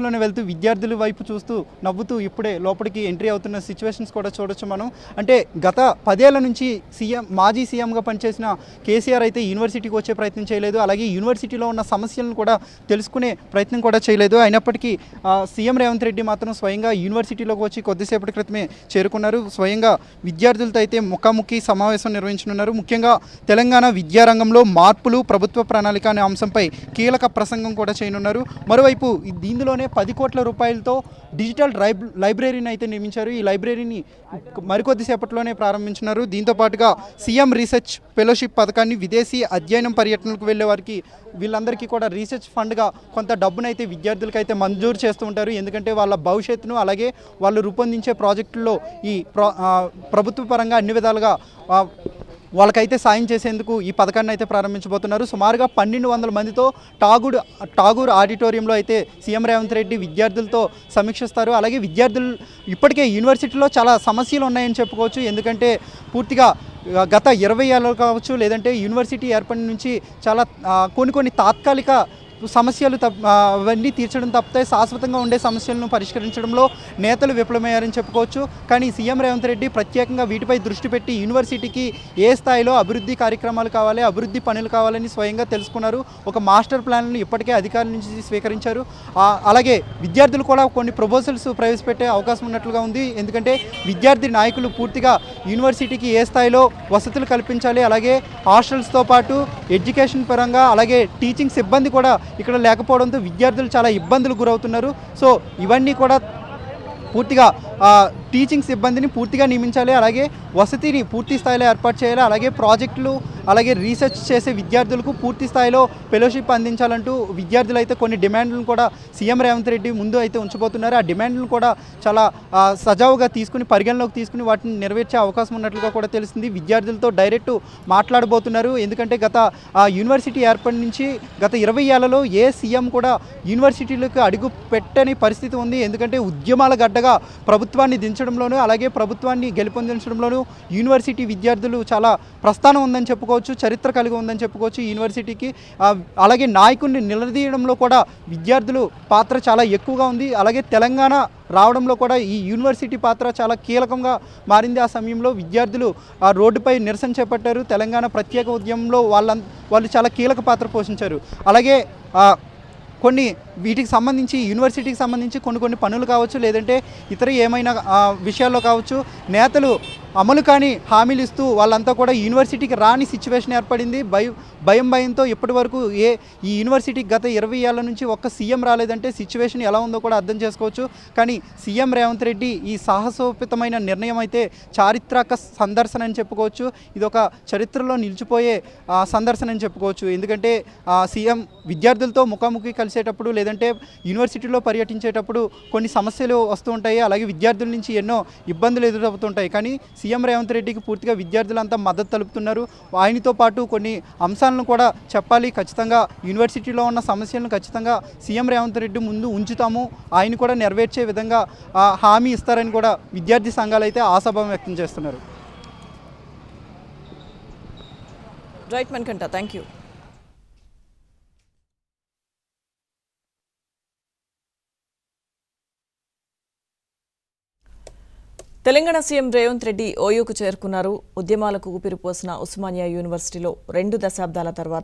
లోనే వెళ్తూ విద్యార్థుల వైపు చూస్తూ నవ్వుతూ ఇప్పుడే లోపలికి ఎంట్రీ అవుతున్న సిచ్యువేషన్స్ కూడా చూడొచ్చు మనం. అంటే గత 10 ఏళ్ల నుంచి మాజీ సీఎంగా పనిచేసిన కేసీఆర్ అయితే యూనివర్సిటీకి వచ్చే ప్రయత్నం చేయలేదు. అలాగే యూనివర్సిటీలో ఉన్న సమస్యలను కూడా తెలుసుకునే ప్రయత్నం కూడా చేయలేదు. అయినప్పటికీ సీఎం రేవంత్ రెడ్డి మాత్రం స్వయంగా యూనివర్సిటీలోకి వచ్చి కొద్దిసేపటి క్రితమే చేరుకున్నారు. స్వయంగా విద్యార్థులతో అయితే ముఖాముఖి సమావేశం నిర్వహించనున్నారు. ముఖ్యంగా తెలంగాణ విద్యారంగంలో మార్పులు, ప్రభుత్వ ప్రణాళిక అనే అంశంపై కీలక ప్రసంగం కూడా చేయనున్నారు. మరోవైపు దీనిలోనే 10 కోట్ల రూపాయలతో డిజిటల్ లైబ్రరీని అయితే నిర్మించారు. ఈ లైబ్రరీని మరికొద్దిసేపట్లోనే ప్రారంభించినారు. దీంతో పాటుగా సీఎం రీసెర్చ్ ఫెలోషిప్ పథకాన్ని విదేశీ అధ్యయనం పర్యటనకు వెళ్ళే వారికి వీళ్ళందరికీ కూడా రీసెర్చ్ ఫండ్గా కొంత డబ్బునైతే విద్యార్థులకు అయితే మంజూరు చేస్తూ ఉంటారు. ఎందుకంటే వాళ్ళ భవిష్యత్తును అలాగే వాళ్ళు రూపొందించే ప్రాజెక్టుల్లో ఈ ప్రభుత్వ పరంగా అన్ని విధాలుగా వాళ్ళకైతే సాయం చేసేందుకు ఈ పథకాన్ని అయితే ప్రారంభించబోతున్నారు. సుమారుగా 1200 మందితో ఠాగూర్ ఆడిటోరియంలో అయితే సీఎం రేవంత్ రెడ్డి విద్యార్థులతో సమీక్షిస్తారు. అలాగే విద్యార్థులు ఇప్పటికే యూనివర్సిటీలో చాలా సమస్యలు ఉన్నాయని చెప్పుకోవచ్చు. ఎందుకంటే పూర్తిగా గత 20 ఏళ్ళు కావచ్చు, లేదంటే యూనివర్సిటీ ఏర్పడి నుంచి చాలా కొన్ని తాత్కాలిక సమస్యలు అవన్నీ తీర్చడం తప్పితే శాశ్వతంగా ఉండే సమస్యలను పరిష్కరించడంలో నేతలు విఫలమయ్యారని చెప్పుకోవచ్చు. కానీ సీఎం రేవంత్ రెడ్డి ప్రత్యేకంగా వీటిపై దృష్టి పెట్టి యూనివర్సిటీకి ఏ స్థాయిలో అభివృద్ధి కార్యక్రమాలు కావాలి, అభివృద్ధి పనులు కావాలని స్వయంగా తెలుసుకున్నారు. ఒక మాస్టర్ ప్లాన్ను ఇప్పటికే అధికారుల నుంచి స్వీకరించారు. అలాగే విద్యార్థులు కూడా కొన్ని ప్రపోజల్స్ ప్రవేశపెట్టే అవకాశం ఉన్నట్లుగా ఉంది. ఎందుకంటే విద్యార్థి నాయకులు పూర్తిగా యూనివర్సిటీకి ఏ స్థాయిలో వసతులు కల్పించాలి, అలాగే హాస్టల్స్తో పాటు ఎడ్యుకేషన్ పరంగా అలాగే టీచింగ్ సిబ్బంది కూడా ఇక్కడ లేకపోవడంతో విద్యార్థులు చాలా ఇబ్బందులు గురవుతున్నారు. సో ఇవన్నీ కూడా పూర్తిగా టీచింగ్ సిబ్బందిని పూర్తిగా నియమించాలి, అలాగే వసతిని పూర్తి స్థాయిలో ఏర్పాటు చేయాలి, అలాగే ప్రాజెక్టులు అలాగే రీసెర్చ్ చేసే విద్యార్థులకు పూర్తి స్థాయిలో ఫెలోషిప్ అందించాలంటూ విద్యార్థులు అయితే కొన్ని డిమాండ్లను కూడా సీఎం రేవంత్ రెడ్డి ముందు అయితే ఉంచబోతున్నారు. ఆ డిమాండ్లను కూడా చాలా సజావుగా పరిగణలోకి తీసుకుని వాటిని నెరవేర్చే అవకాశం ఉన్నట్లుగా కూడా తెలిసింది. విద్యార్థులతో డైరెక్ట్ మాట్లాడబోతున్నారు. ఎందుకంటే గత యూనివర్సిటీ ఏర్పడి నుంచి గత 20 ఏళ్లలో ఏ సీఎం కూడా యూనివర్సిటీలకు అడుగు పెట్టని పరిస్థితి ఉంది. ఎందుకంటే ఉద్యమాల గడ్డగా ప్రభుత్వాన్ని దించడంలోనూ అలాగే ప్రభుత్వాన్ని గెలుపొందించడంలోనూ యూనివర్సిటీ విద్యార్థులు చాలా ప్రస్థానం ఉందని చెప్పుకోవచ్చు, చరిత్ర కలిగి ఉందని చెప్పుకోవచ్చు యూనివర్సిటీకి. అలాగే నాయకుడిని నిలదీయడంలో కూడా విద్యార్థులు పాత్ర చాలా ఎక్కువగా ఉంది. అలాగే తెలంగాణ రావడంలో కూడా ఈ యూనివర్సిటీ పాత్ర చాలా కీలకంగా మారింది. ఆ సమయంలో విద్యార్థులు రోడ్డుపై నిరసన చేపట్టారు. తెలంగాణ ప్రత్యేక ఉద్యమంలో వాళ్ళు చాలా కీలక పాత్ర పోషించారు. అలాగే కొన్ని వీటికి సంబంధించి యూనివర్సిటీకి సంబంధించి కొన్ని పనులు కావచ్చు, లేదంటే ఇతర ఏమైనా విషయాల్లో కావచ్చు, నేతలు అమలు కాని హామీలు ఇస్తూ వాళ్ళంతా కూడా యూనివర్సిటీకి రాని సిచ్యువేషన్ ఏర్పడింది. భయంతో ఇప్పటి వరకు ఈ యూనివర్సిటీకి గత 20 ఏళ్ల నుంచి ఒక్క సీఎం రాలేదంటే సిచ్యువేషన్ ఎలా ఉందో కూడా అర్థం చేసుకోవచ్చు. కానీ సీఎం రేవంత్ రెడ్డి ఈ సాహసోపేతమైన నిర్ణయం అయితే చారిత్రక సందర్శన అని చెప్పుకోవచ్చు. ఇది ఒక చరిత్రలో నిలిచిపోయే సందర్శన అని చెప్పుకోవచ్చు. ఎందుకంటే సీఎం విద్యార్థులతో ముఖాముఖి కలిసేటప్పుడు లేదంటే యూనివర్సిటీలో పర్యటించేటప్పుడు కొన్ని సమస్యలు వస్తూ ఉంటాయి, అలాగే విద్యార్థుల నుంచి ఎన్నో ఇబ్బందులు ఎదురవుతుంటాయి. కానీ సీఎం రేవంత్ రెడ్డికి పూర్తిగా విద్యార్థులంతా మద్దతు తెలుపుతున్నారు. ఆయనతో పాటు కొన్ని అంశాలను కూడా చెప్పాలి, ఖచ్చితంగా యూనివర్సిటీలో ఉన్న సమస్యలను ఖచ్చితంగా సీఎం రేవంత్ రెడ్డి ముందు ఉంచుతాము, ఆయన కూడా నెరవేర్చే విధంగా హామీ ఇస్తారని కూడా విద్యార్థి సంఘాలు అయితే ఆశాభావం వ్యక్తం చేస్తున్నారు. Right Manikanta, thank you. Telangana CM Revanth Reddy ఓయూకు చేరుకున్నారు. ఉద్యమాలకు ఊపిరిపోసిన ఉస్మానియా యూనివర్సిటీలో 2 దశాబ్దాల తర్వాత